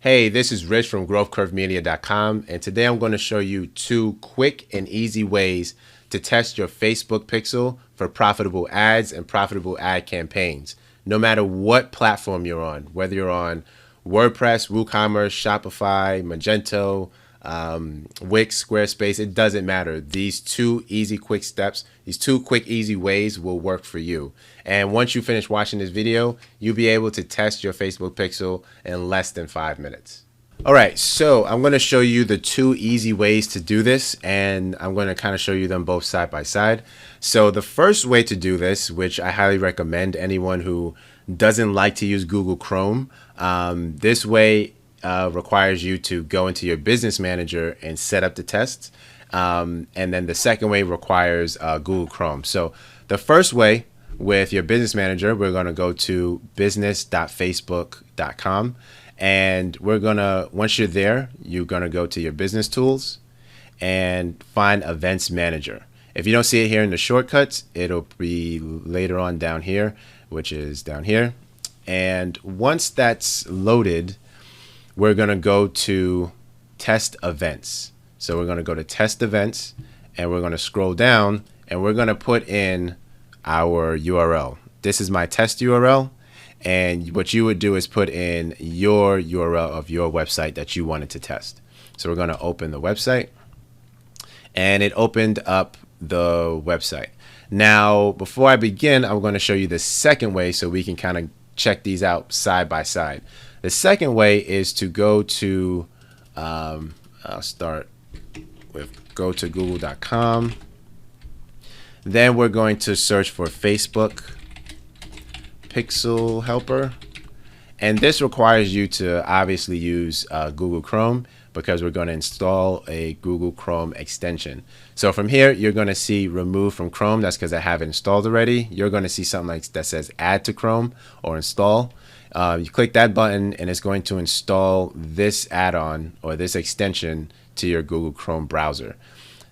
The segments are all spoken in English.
Hey, this is Rich from growthcurvemedia.com, and today I'm going to show you 2 quick and easy ways to test your Facebook pixel for profitable ads and profitable ad campaigns, no matter what platform you're on, whether you're on WordPress, Woocommerce, Shopify, Magento, Wix, Squarespace, it doesn't matter. These 2 easy quick steps, these 2 quick easy ways will work for you. And once you finish watching this video, you'll be able to test your Facebook pixel in less than 5 minutes. All right, so I'm going to show you the 2 easy ways to do this, and I'm going to kind of show you them both side by side. So the first way to do this, which I highly recommend anyone who doesn't like to use Google Chrome, this way requires you to go into your business manager and set up the tests. And then the second way requires Google Chrome. So the first way with your business manager, we're going to go to business.facebook.com. And we're going to, once you're there, you're going to go to your business tools and find Events Manager. If you don't see it here in the shortcuts, it'll be later on down here, which is down here. And once that's loaded, we're going to go to Test Events. So we're going to go to Test Events, and we're going to scroll down, and we're going to put in our URL. This is my test URL, and what you would do is put in your URL of your website that you wanted to test. So we're going to open the website, and it opened up the website. Now, before I begin, I'm going to show you the second way so we can kind of check these out side by side. The second way is to go to, I'll start with go to google.com. Then we're going to search for Facebook Pixel Helper. And this requires you to obviously use Google Chrome because we're going to install a Google Chrome extension. So from here, you're going to see remove from Chrome. That's because I have it installed already. You're going to see something like that says add to Chrome or install. You click that button and it's going to install this add-on or this extension to your Google Chrome browser.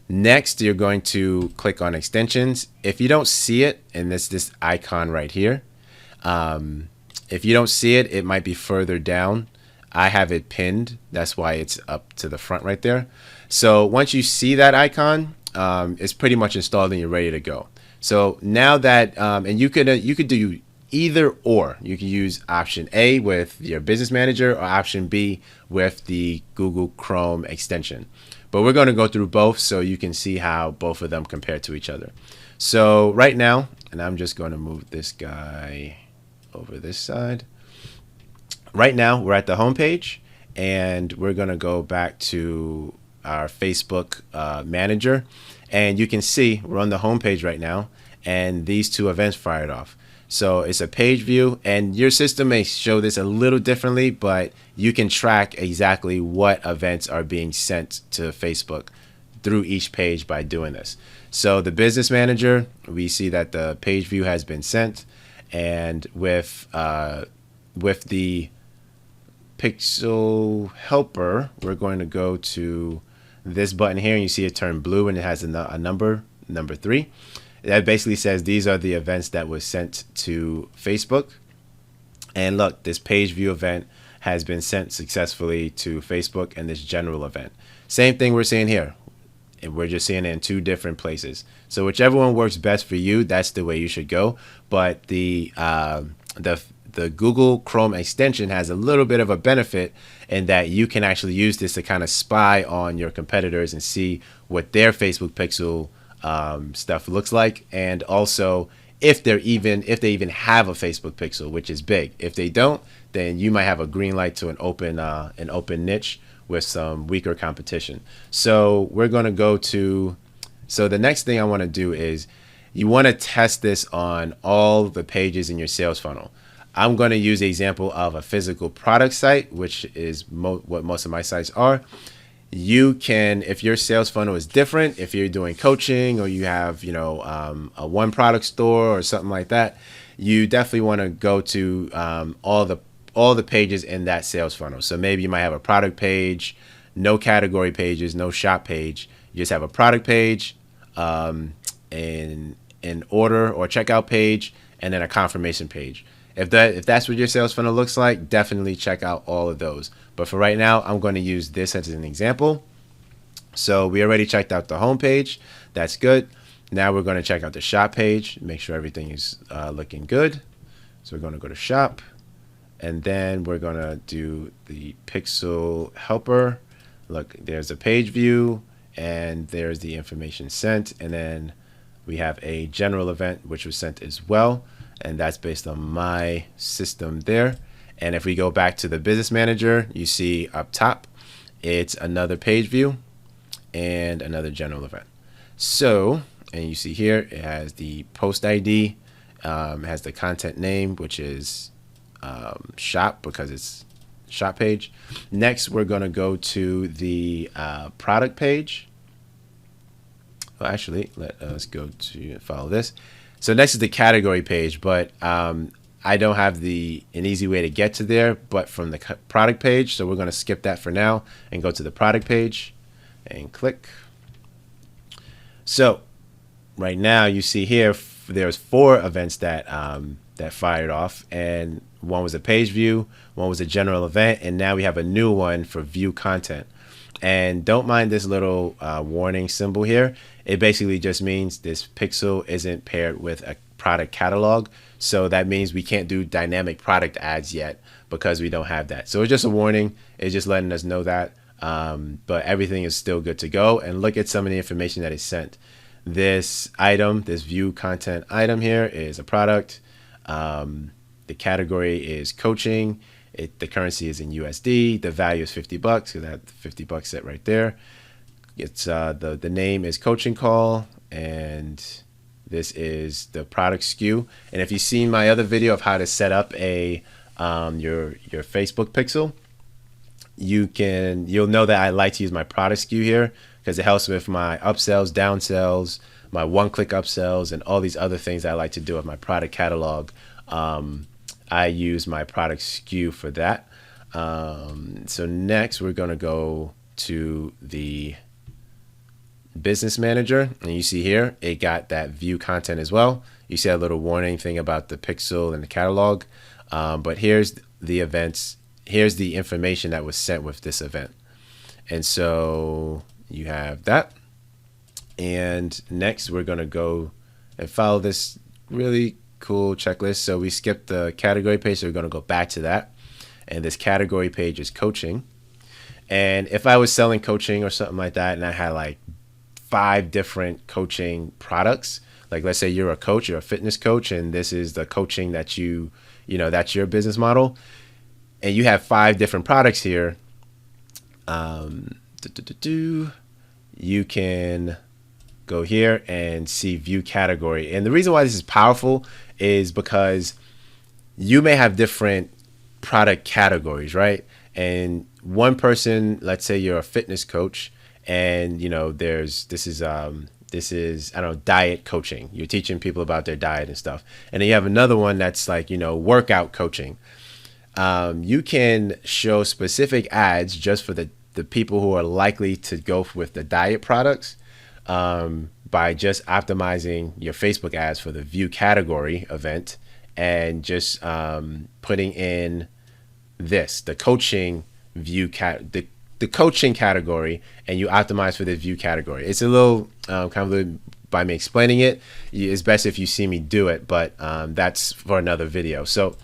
Next, you're going to click on extensions. If you don't see it, and this icon right here, if you don't see it, it might be further down. I have it pinned. That's why it's up to the front right there. So once you see that icon, it's pretty much installed and you're ready to go. So now that, and you could do either or. You can use option A with your business manager or option B with the Google Chrome extension. But we're going to go through both so you can see how both of them compare to each other. So right now, and I'm just going to move this guy over this side. Right now, we're at the home page, and we're going to go back to our Facebook manager. And you can see we're on the home page right now, and these 2 events fired off. So it's a page view, and your system may show this a little differently, but you can track exactly what events are being sent to Facebook through each page by doing this. So the business manager, we see that the page view has been sent, and with the Pixel Helper, we're going to go to this button here, and you see it turn blue, and it has a number 3. That basically says these are the events that was sent to Facebook. And look, this page view event has been sent successfully to Facebook and this general event. Same thing we're seeing here. And we're just seeing it in 2 different places. So whichever one works best for you, that's the way you should go. But the Google Chrome extension has a little bit of a benefit in that you can actually use this to kind of spy on your competitors and see what their Facebook pixel stuff looks like, and also if they even have a Facebook pixel, which is big. If they don't, then you might have a green light to an open niche with some weaker competition. So we're going to go to, so the next thing I want to do is you want to test this on all the pages in your sales funnel. I'm going to use the example of a physical product site, which is what most of my sites are. You can, if your sales funnel is different, if you're doing coaching or you have, a 1 product store or something like that, you definitely want to go to all the pages in that sales funnel. So maybe you might have a product page, no category pages, no shop page. You just have a product page, an order or checkout page, and then a confirmation page. If that's what your sales funnel looks like, definitely check out all of those. But for right now, I'm going to use this as an example. So we already checked out the home page. That's good. Now we're going to check out the shop page, make sure everything is looking good. So we're going to go to shop, and then we're going to do the pixel helper. Look, there's a page view, and there's the information sent. And then we have a general event, which was sent as well. And that's based on my system there. And if we go back to the business manager, you see up top, it's another page view and another general event. So, and you see here, it has the post ID, has the content name, which is shop, because it's shop page. Next, we're going to go to the product page. Well, actually, let us go to follow this. So next is the category page, but I don't have an easy way to get to there, but from the product page. So we're going to skip that for now and go to the product page and click. So right now you see here, there's 4 events that that fired off, and one was a page view, one was a general event, and now we have a new one for view content. And don't mind this little warning symbol here. It basically just means this pixel isn't paired with a product catalog. So that means we can't do dynamic product ads yet because we don't have that. So it's just a warning. It's just letting us know that. But everything is still good to go. And look at some of the information that is sent. This item, this view content item here is a product. The category is coaching. The currency is in USD. The value is $50. So that $50 set right there. It's the name is coaching call, and this is the product SKU. And if you've seen my other video of how to set up a your Facebook pixel, you'll know that I like to use my product SKU here because it helps with my upsells, downsells, my one-click upsells, and all these other things that I like to do with my product catalog. I use my product SKU for that. So next we're going to go to the business manager, and you see here it got that view content as well. You see a little warning thing about the pixel and the catalog, but here's the events. Here's the information that was sent with this event. And so you have that. And next we're going to go and follow this really cool checklist. So we skipped the category page, so we're going to go back to that. And this category page is coaching. And if I was selling coaching or something like that, and I had like 5 different coaching products, like let's say you're a coach, you're a fitness coach, and this is the coaching that you know, that's your business model, and you have 5 different products here, you can go here and see view category. And the reason why this is powerful is because you may have different product categories, right? And one person, let's say you're a fitness coach, and you know this is I don't know, diet coaching. You're teaching people about their diet and stuff. And then you have another one that's like, you know, workout coaching. You can show specific ads just for the people who are likely to go with the diet products, by just optimizing your Facebook ads for the view category event, and just putting in the coaching view the coaching category, and you optimize for the view category. It's a little convoluted by me explaining it. It's best if you see me do it, but that's for another video. So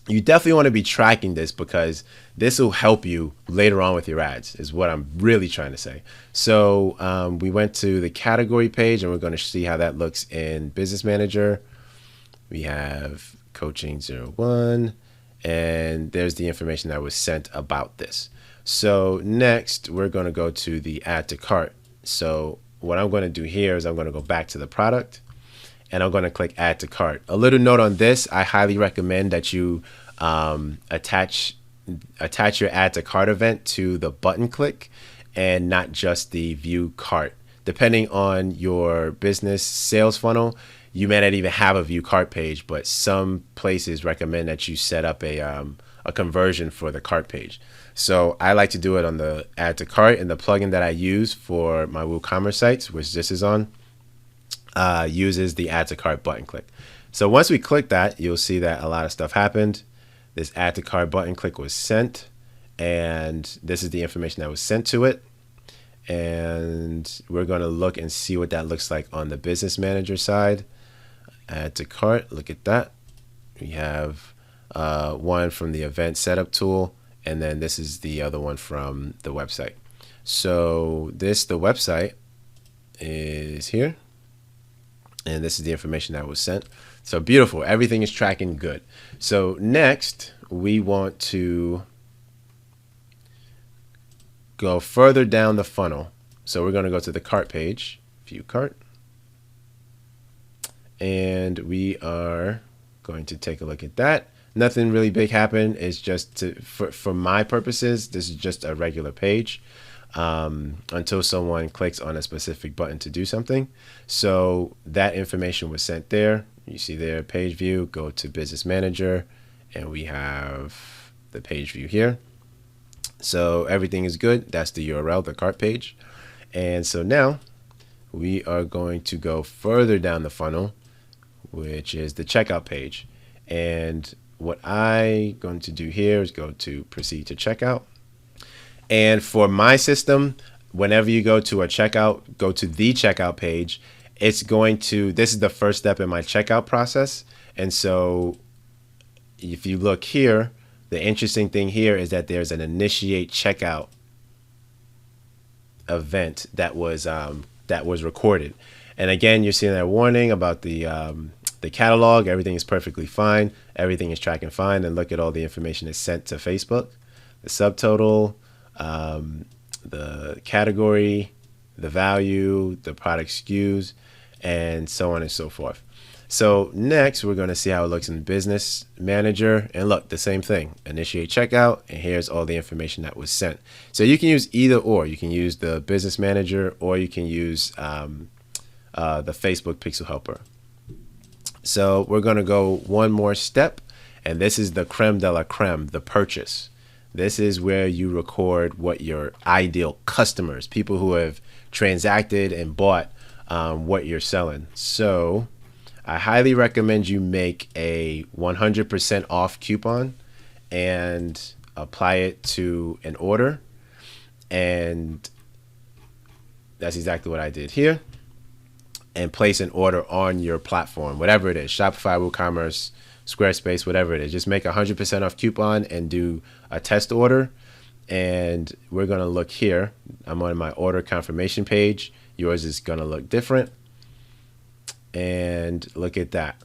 you definitely want to be tracking this, because this will help you later on with your ads, is what I'm really trying to say. So we went to the category page, and we're going to see how that looks in Business Manager. We have coaching 01, and there's the information that was sent about this. So next we're going to go to the add to cart. So what I'm going to do here is I'm going to go back to the product, and I'm going to click add to cart. A little note on this: I highly recommend that you attach your add to cart event to the button click, and not just the view cart. Depending on your business sales funnel, you may not even have a view cart page, but some places recommend that you set up a conversion for the cart page. So I like to do it on the add to cart, and the plugin that I use for my Woocommerce sites, which this is on, uses the add to cart button click. So once we click that, you'll see that a lot of stuff happened. This add to cart button click was sent, and this is the information that was sent to it. And we're going to look and see what that looks like on the business manager side. Add to cart, look at that. We have one from the event setup tool, and then this is the other one from the website. So the website is here, and this is the information that was sent. So beautiful, everything is tracking good. So next we want to go further down the funnel. So we're going to go to the cart page, view cart, and we are going to take a look at that. Nothing really big happened. It's just for my purposes, this is just a regular page until someone clicks on a specific button to do something. So that information was sent there. You see there, page view, go to business manager, and we have the page view here. So everything is good. That's the URL, the cart page. And so now we are going to go further down the funnel, which is the checkout page. And what I'm going to do here is go to proceed to checkout. And for my system, whenever you go to a checkout, go to the checkout page, it's going to, this is the first step in my checkout process. And so if you look here, the interesting thing here is that there's an initiate checkout event that was recorded. And again, you're seeing that warning about the catalog. Everything is perfectly fine. Everything is tracking fine. And look at all the information that's sent to Facebook, the subtotal, the category, the value, the product SKUs, and so on and so forth. So next, we're going to see how it looks in the business manager. And look, the same thing, initiate checkout, and here's all the information that was sent. So you can use either or. You can use the business manager, or you can use the Facebook Pixel Helper. So we're going to go one more step, and this is the creme de la creme, the purchase. This is where you record what your ideal customers, people who have transacted and bought what you're selling. So I highly recommend you make a 100% off coupon and apply it to an order. And that's exactly what I did here. And place an order on your platform, whatever it is, Shopify, Woocommerce, Squarespace, whatever it is. Just make a 100% off coupon and do a test order. And we're going to look here. I'm on my order confirmation page. Yours is going to look different. And look at that.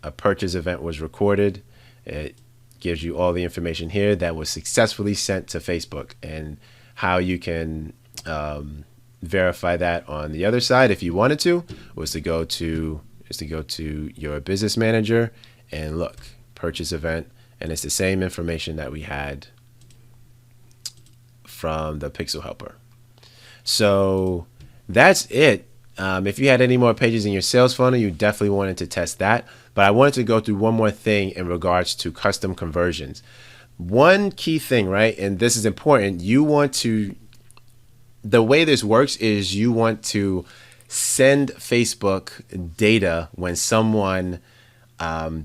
A purchase event was recorded. It gives you all the information here that was successfully sent to Facebook, and how you can verify that on the other side if you wanted to was to go to your business manager and look, purchase event, and it's the same information that we had from the Pixel Helper. So that's it. If you had any more pages in your sales funnel, you definitely wanted to test that. But I wanted to go through one more thing in regards to custom conversions. One key thing, right? And this is important. The way this works is you want to send Facebook data when someone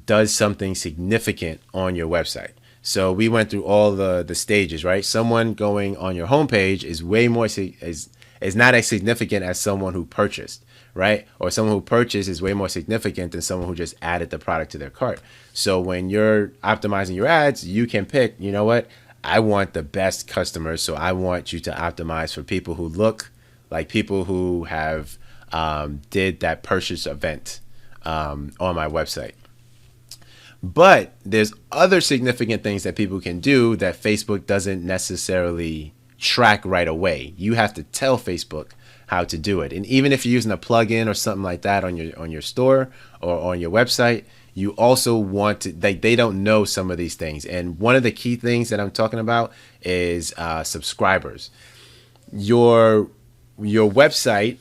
does something significant on your website. So we went through all the stages, right? Someone going on your homepage is way more is not as significant as someone who purchased, right? Or someone who purchased is way more significant than someone who just added the product to their cart. So when you're optimizing your ads, you can pick, you know what? I want the best customers, so I want you to optimize for people who look like people who have did that purchase event on my website. But there's other significant things that people can do that Facebook doesn't necessarily track right away. You have to tell Facebook how to do it. And even if you're using a plugin or something like that on your store or on your website, you also want to, they don't know some of these things. And one of the key things that I'm talking about is subscribers. Your website,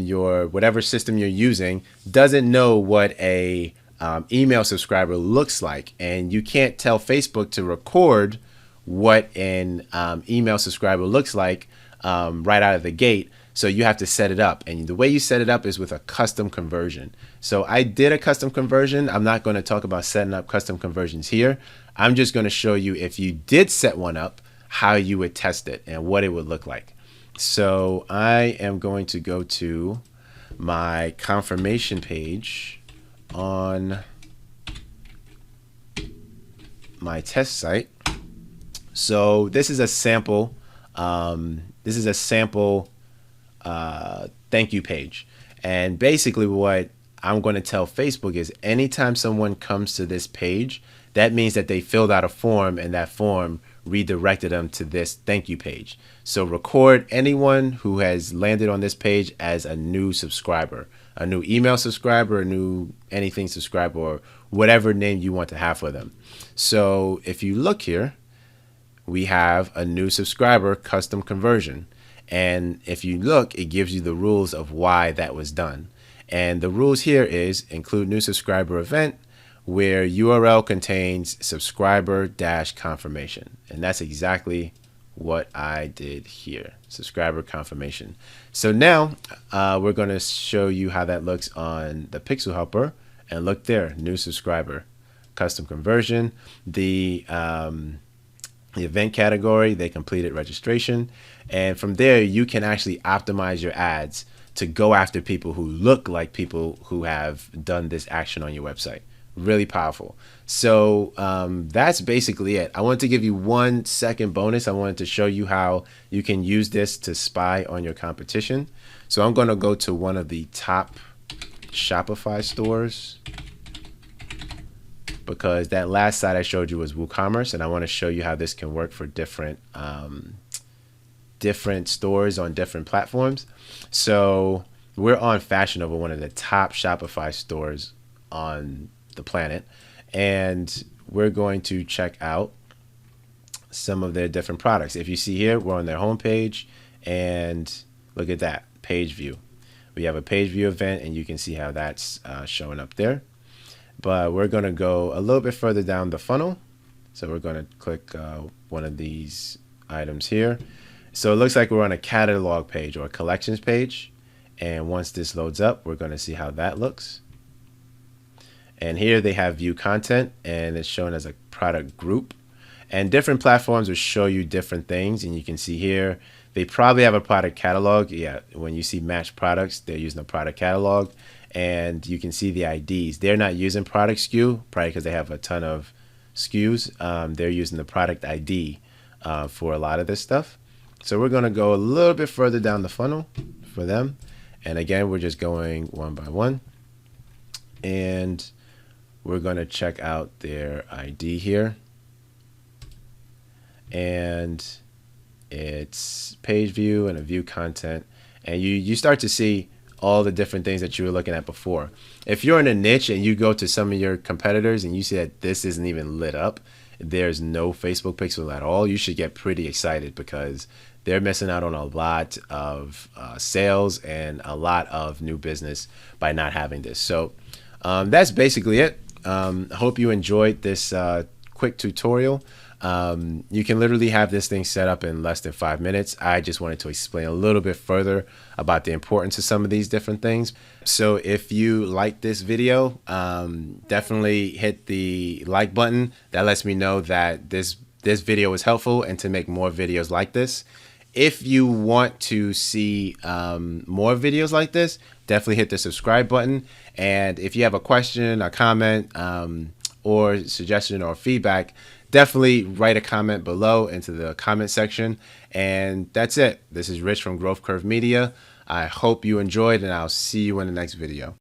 your whatever system you're using doesn't know what a email subscriber looks like, and you can't tell Facebook to record what an email subscriber looks like right out of the gate. So you have to set it up. And the way you set it up is with a custom conversion. So I did a custom conversion. I'm not going to talk about setting up custom conversions here. I'm just going to show you if you did set one up, how you would test it and what it would look like. So I am going to go to my confirmation page on my test site. So this is a sample. Thank you page. And basically what I'm going to tell Facebook is anytime someone comes to this page, that means that they filled out a form and that form redirected them to this thank you page. So record anyone who has landed on this page as a new subscriber, a new email subscriber, a new anything subscriber, or whatever name you want to have for them. So if you look here, we have a new subscriber custom conversion. And if you look, it gives you the rules of why that was done. And the rules here is include new subscriber event where URL contains subscriber-confirmation. And that's exactly what I did here, subscriber confirmation. So now we're going to show you how that looks on the Pixel Helper. And look there, new subscriber, custom conversion, the event category, they completed registration. And from there, you can actually optimize your ads to go after people who look like people who have done this action on your website. Really powerful. So that's basically it. I wanted to give you 1 second bonus. I wanted to show you how you can use this to spy on your competition. So I'm going to go to one of the top Shopify stores, because that last site I showed you was Woocommerce, and I want to show you how this can work for different stores on different platforms. So we're on Fashion Nova, one of the top Shopify stores on the planet, and we're going to check out some of their different products. If you see here, we're on their homepage, and look at that page view. We have a page view event, and you can see how that's showing up there. But we're going to go a little bit further down the funnel. So we're going to click one of these items here. So it looks like we're on a catalog page or a collections page. And once this loads up, we're going to see how that looks. And here they have view content, and it's shown as a product group. And different platforms will show you different things. And you can see here, they probably have a product catalog. Yeah, when you see match products, they're using a product catalog. And you can see the IDs. They're not using product SKU, probably because they have a ton of SKUs. They're using the product ID for a lot of this stuff. So we're going to go a little bit further down the funnel for them. And again, we're just going one by one. And we're going to check out their ID here. And it's page view and a view content. And you start to see all the different things that you were looking at before. If you're in a niche and you go to some of your competitors and you see that this isn't even lit up, there's no Facebook pixel at all, you should get pretty excited, because they're missing out on a lot of sales and a lot of new business by not having this. So that's basically it. I hope you enjoyed this quick tutorial. You can literally have this thing set up in less than 5 minutes. I just wanted to explain a little bit further about the importance of some of these different things. So if you like this video, definitely hit the like button. That lets me know that this video was helpful and to make more videos like this. If you want to see more videos like this, definitely hit the subscribe button. And if you have a question, a comment, or suggestion or feedback, definitely write a comment below into the comment section. And that's it. This is Rich from Growth Curve Media. I hope you enjoyed, and I'll see you in the next video.